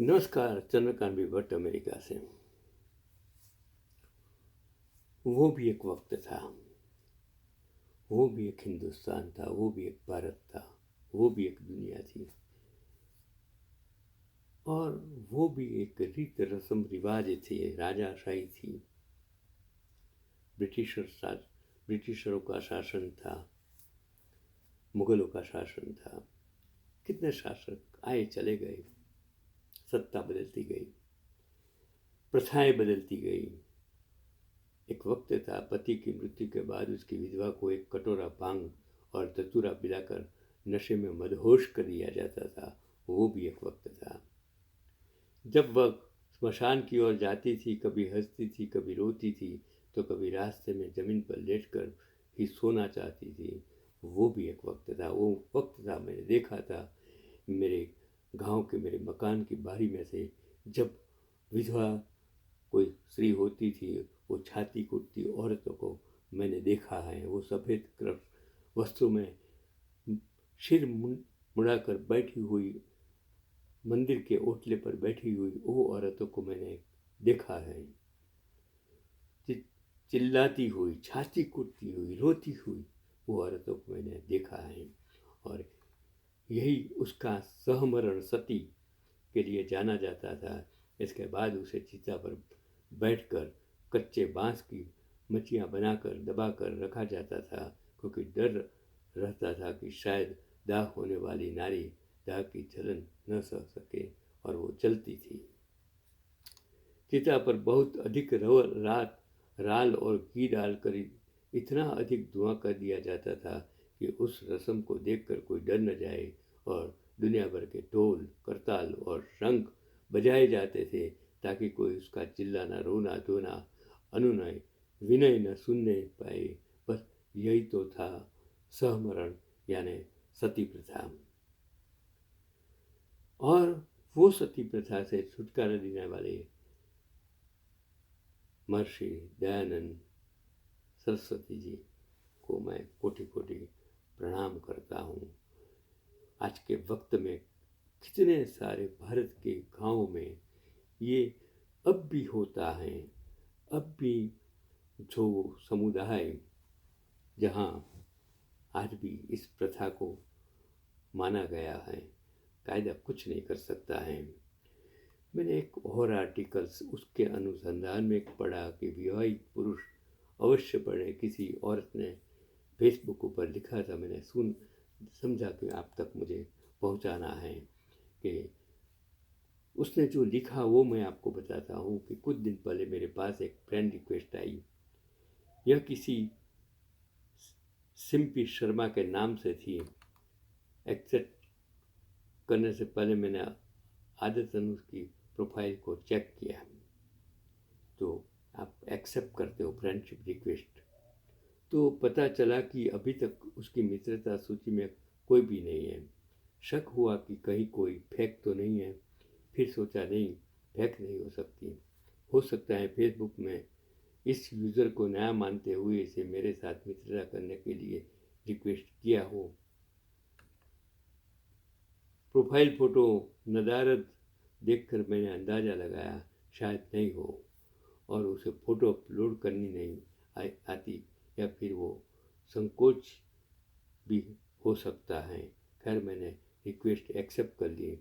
नमस्कार, चंद्रकांत भी भट्ट अमेरिका से। वो भी एक वक्त था, वो भी एक हिंदुस्तान था, वो भी एक भारत था, वो भी एक दुनिया थी और वो भी एक रीत रस्म रिवाज थे, राजाशाही थी। ब्रिटिशरों का शासन था, मुगलों का शासन था। कितने शासक आए चले गए, सत्ता बदलती गई, प्रथाएं बदलती गई। एक वक्त था, पति की मृत्यु के बाद उसकी विधवा को एक कटोरा भांग और धतूरा पिलाकर नशे में मदहोश कर दिया जाता था। वो भी एक वक्त था जब वह स्मशान की ओर जाती थी, कभी हंसती थी, कभी रोती थी, तो कभी रास्ते में जमीन पर लेटकर ही सोना चाहती थी। वो भी एक वक्त था। वो वक्त था, मैंने देखा था मेरे गांव के मेरे मकान की बारी में से, जब विधवा कोई स्त्री होती थी, वो छाती कूटती औरतों को मैंने देखा है। वो सफ़ेद वस्त्रों में सिर मुड़ाकर बैठी हुई, मंदिर के ओटले पर बैठी हुई वो औरतों को मैंने देखा है, चिल्लाती हुई, छाती कूटती हुई, रोती हुई वो औरतों को मैंने देखा है। और यही उसका सहमरण सती के लिए जाना जाता था। इसके बाद उसे चिता पर बैठकर कच्चे बांस की मचियाँ बनाकर दबाकर रखा जाता था, क्योंकि डर रहता था कि शायद दाह होने वाली नारी दाह की जलन न सह सके, और वो चलती थी। चिता पर बहुत अधिक राल और घी डालकर इतना अधिक धुआं कर दिया जाता था कि उस रस्म को देखकर कोई डर न जाए, और दुनिया भर के ढोल, करताल और शंख बजाए जाते थे ताकि कोई उसका चिल्लाना, रोना धोना, अनुनय विनय न सुनने पाए। बस यही तो था सहमरण, यानी सती प्रथा। और वो सती प्रथा से छुटकारा देने वाले महर्षि दयानंद सरस्वती जी को मैं कोटि कोटि प्रणाम करता हूँ। आज के वक्त में कितने सारे भारत के गांवों में ये अब भी होता है। अब भी जो समुदाय जहाँ आज भी इस प्रथा को माना गया है, कायदा कुछ नहीं कर सकता है। मैंने एक और आर्टिकल्स उसके अनुसंधान में पढ़ा कि विवाहित पुरुष अवश्य पढ़े। किसी औरत ने फेसबुक ऊपर लिखा था, मैंने समझा कि आप तक मुझे पहुंचाना है कि उसने जो लिखा वो मैं आपको बताता हूँ। कि कुछ दिन पहले मेरे पास एक फ्रेंड रिक्वेस्ट आई। यह किसी सिंपी शर्मा के नाम से थी। एक्सेप्ट करने से पहले मैंने आदतन उसकी प्रोफाइल को चेक किया, तो आप एक्सेप्ट करते हो फ्रेंडशिप रिक्वेस्ट, तो पता चला कि अभी तक उसकी मित्रता सूची में कोई भी नहीं है। शक हुआ कि कहीं कोई फेक तो नहीं है। फिर सोचा नहीं, फेक नहीं हो सकता है फेसबुक में इस यूज़र को नया मानते हुए इसे मेरे साथ मित्रता करने के लिए रिक्वेस्ट किया हो। प्रोफाइल फ़ोटो नदारद देखकर मैंने अंदाज़ा लगाया शायद नहीं हो, और उसे फ़ोटो अपलोड करनी नहीं आती, या फिर वो संकोच भी हो सकता है। खैर, मैंने रिक्वेस्ट एक्सेप्ट कर ली।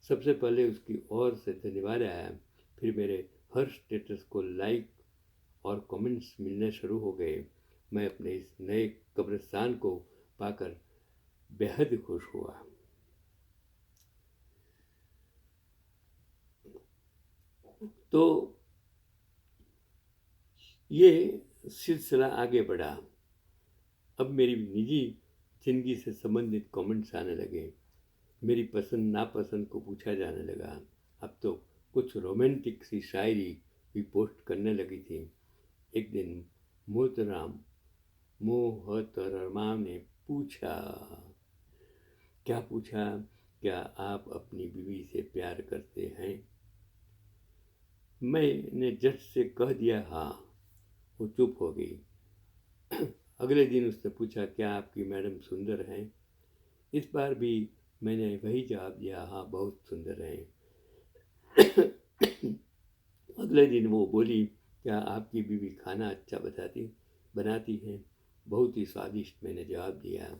सबसे पहले उसकी ओर से धन्यवाद आया, फिर मेरे हर स्टेटस को लाइक और कमेंट्स मिलने शुरू हो गए। मैं अपने इस नए कब्रिस्तान को पाकर बेहद खुश हुआ। तो ये सिलसिला आगे बढ़ा। अब मेरी निजी ज़िंदगी से संबंधित कमेंट्स आने लगे। मेरी पसंद नापसंद को पूछा जाने लगा। अब तो कुछ रोमांटिक सी शायरी भी पोस्ट करने लगी थी। एक दिन मोहतरमा ने पूछा, क्या पूछा, क्या आप अपनी बीवी से प्यार करते हैं? मैंने झट से कह दिया हाँ। वो चुप हो गई। अगले दिन उसने पूछा, क्या आपकी मैडम सुंदर हैं? इस बार भी मैंने वही जवाब दिया, हाँ बहुत सुंदर हैं। अगले दिन वो बोली, क्या आपकी बीवी खाना अच्छा बनाती है? बहुत ही स्वादिष्ट, मैंने जवाब दिया।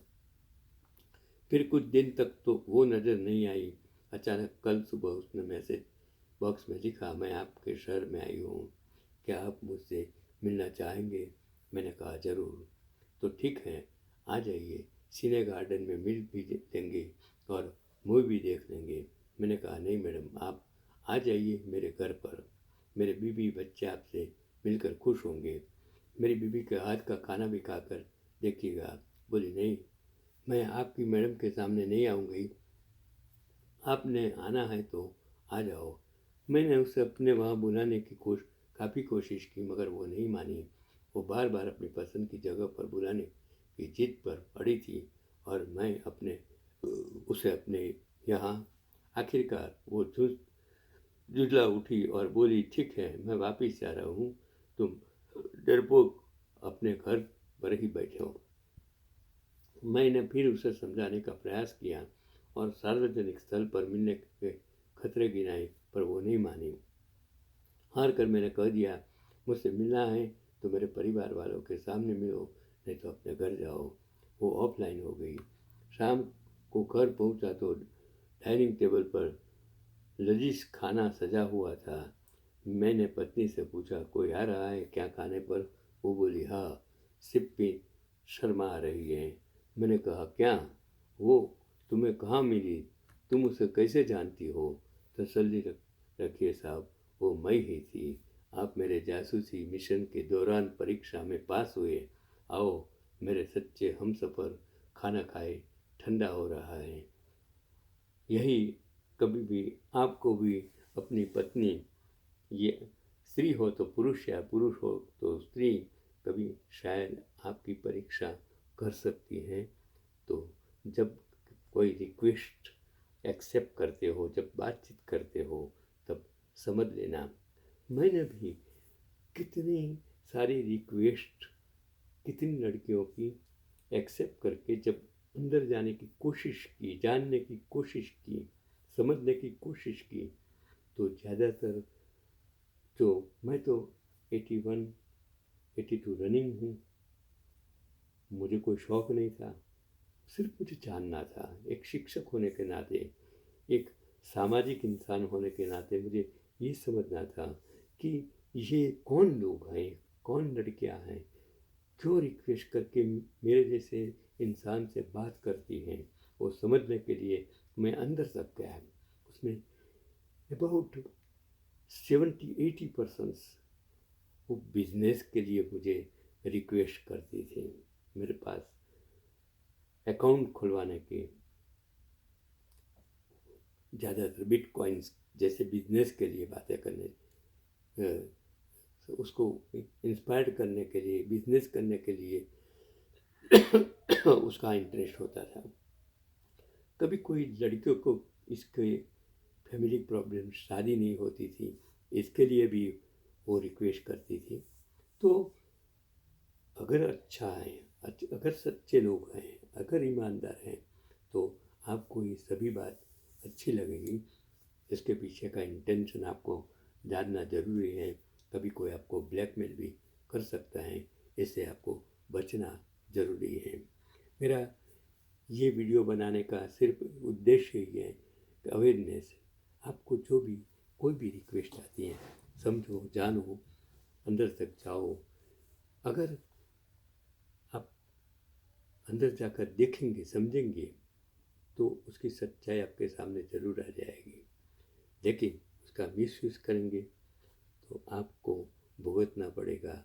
फिर कुछ दिन तक तो वो नज़र नहीं आई। अचानक कल सुबह उसने मैसेज बॉक्स में लिखा, मैं आपके शहर में आई हूँ, क्या आप मुझसे मिलना चाहेंगे? मैंने कहा ज़रूर। तो ठीक है, आ जाइए, सिने गार्डन में मिल भी लेंगे और मूवी भी देख लेंगे। मैंने कहा नहीं मैडम, आप आ जाइए मेरे घर पर, मेरे बीवी बच्चे आपसे मिलकर खुश होंगे। मेरी बीवी के हाथ का खाना भी खाकर देखिएगा। बोली नहीं, मैं आपकी मैडम के सामने नहीं आऊँगी, आपने आना है तो आ जाओ। मैंने उसे अपने वहाँ बुलाने की काफ़ी कोशिश की, मगर वो नहीं मानी। वो बार बार अपनी पसंद की जगह पर बुलाने की जिद पर अड़ी थी और मैं उसे अपने यहाँ। आखिरकार वो जुझला उठी और बोली, ठीक है, मैं वापिस जा रहा हूँ, तुम डरपोक अपने घर पर ही बैठे हो। मैंने फिर उसे समझाने का प्रयास किया और सार्वजनिक स्थल पर मिलने के खतरे गिनाए, पर वो नहीं मानी। हार कर मैंने कह दिया, मुझसे मिलना है तो मेरे परिवार वालों के सामने मिलो, नहीं तो अपने घर जाओ। वो ऑफलाइन हो गई। शाम को घर पहुंचा तो डाइनिंग टेबल पर लजीज खाना सजा हुआ था। मैंने पत्नी से पूछा, कोई आ रहा है क्या खाने पर? वो बोली, हाँ, सिप्पी शर्मा आ रही है। मैंने कहा, क्या? वो तुम्हें कहाँ मिली? तुम उसे कैसे जानती हो? तसल्ली रखिए साहब, वो मैं ही थी। आप मेरे जासूसी मिशन के दौरान परीक्षा में पास हुए। आओ मेरे सच्चे हमसफ़र, खाना खाए, ठंडा हो रहा है। यही कभी भी आपको भी अपनी पत्नी, ये स्त्री हो तो पुरुष या पुरुष हो तो स्त्री, कभी शायद आपकी परीक्षा कर सकती हैं। तो जब कोई रिक्वेस्ट एक्सेप्ट करते हो, जब बातचीत करते हो, तब समझ लेना। मैंने भी कितनी सारी रिक्वेस्ट, कितनी लड़कियों की एक्सेप्ट करके जब अंदर जाने की कोशिश की, जानने की कोशिश की, समझने की कोशिश की, तो ज़्यादातर तो मैं तो 81 82 रनिंग हूँ। मुझे कोई शौक़ नहीं था, सिर्फ मुझे जानना था। एक शिक्षक होने के नाते, एक सामाजिक इंसान होने के नाते मुझे ये समझना था कि ये कौन लोग हैं, कौन लड़कियां हैं, क्यों रिक्वेस्ट करके मेरे जैसे इंसान से बात करती हैं। वो समझने के लिए मैं अंदर तक गया। उसमें अबाउट 70-80% वो बिजनेस के लिए मुझे रिक्वेस्ट करती थी। मेरे पास अकाउंट खुलवाने के, ज़्यादातर बिटकॉइंस जैसे बिजनेस के लिए बातें करने, उसको इंस्पायर करने के लिए, बिजनेस करने के लिए उसका इंटरेस्ट होता था। कभी कोई लड़कियों को इसके फैमिली प्रॉब्लम, शादी नहीं होती थी, इसके लिए भी वो रिक्वेस्ट करती थी। तो अगर अच्छा है, अगर सच्चे लोग हैं, अगर ईमानदार हैं, तो आपको ये सभी बात अच्छी लगेगी। इसके पीछे का इंटेंशन आपको जानना ज़रूरी है। कभी कोई आपको ब्लैकमेल भी कर सकता है, इससे आपको बचना ज़रूरी है। मेरा ये वीडियो बनाने का सिर्फ उद्देश्य ही है कि अवेयरनेस, आपको जो भी कोई भी रिक्वेस्ट आती है, समझो, जानो, अंदर तक जाओ। अगर आप अंदर जाकर देखेंगे, समझेंगे, तो उसकी सच्चाई आपके सामने ज़रूर आ जाएगी। लेकिन उसका मिसयूज़ करेंगे तो आपको भुगतना पड़ेगा।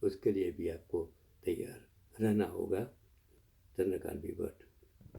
उसके लिए भी आपको तैयार रहना होगा। चंद्रकांत बीबर।